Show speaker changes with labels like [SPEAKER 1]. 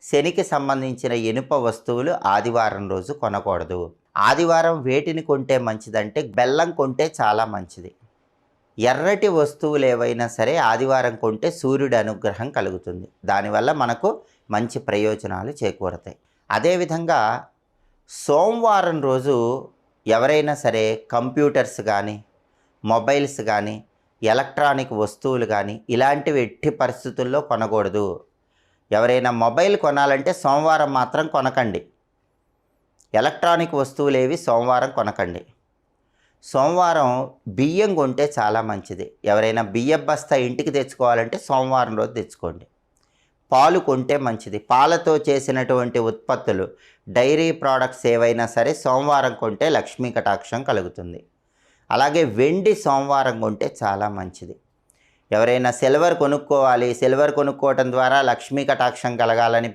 [SPEAKER 1] శనికి సంబంధించిన ఇనుప వస్తువులు ఆదివారం రోజు కొనకూడదు. ఆదివారం వేటిని కొంటే మంచిదంటే బెల్లం కొంటే చాలా మంచిది. ఎర్రటి వస్తువులు ఏవైనా సరే ఆదివారం కొంటే సూర్యుడి అనుగ్రహం కలుగుతుంది. దానివల్ల మనకు మంచి ప్రయోజనాలు చేకూరతాయి. అదేవిధంగా సోమవారం రోజు ఎవరైనా సరే కంప్యూటర్స్ కానీ, మొబైల్స్ కానీ, ఎలక్ట్రానిక్ వస్తువులు కానీ ఇలాంటివి ఎట్టి పరిస్థితుల్లో కొనకూడదు. ఎవరైనా మొబైల్ కొనాలంటే సోమవారం మాత్రం కొనకండి. ఎలక్ట్రానిక్ వస్తువులు ఏవి సోమవారం కొనకండి. సోమవారం బియ్యం కొంటే చాలా మంచిది. ఎవరైనా బియ్యం బస్తా ఇంటికి తెచ్చుకోవాలంటే సోమవారం రోజు తెచ్చుకోండి. పాలు కొంటే మంచిది. పాలతో చేసినటువంటి ఉత్పత్తులు, డైరీ ప్రోడక్ట్స్ ఏవైనా సరే సోమవారం కొంటే లక్ష్మీ కటాక్షం కలుగుతుంది. అలాగే వెండి సోమవారం కొంటే చాలా మంచిది. ఎవరైనా సిల్వర్ కొనుక్కోవాలి, సిల్వర్ కొనుక్కోవటం ద్వారా లక్ష్మీ కటాక్షం కలగాలని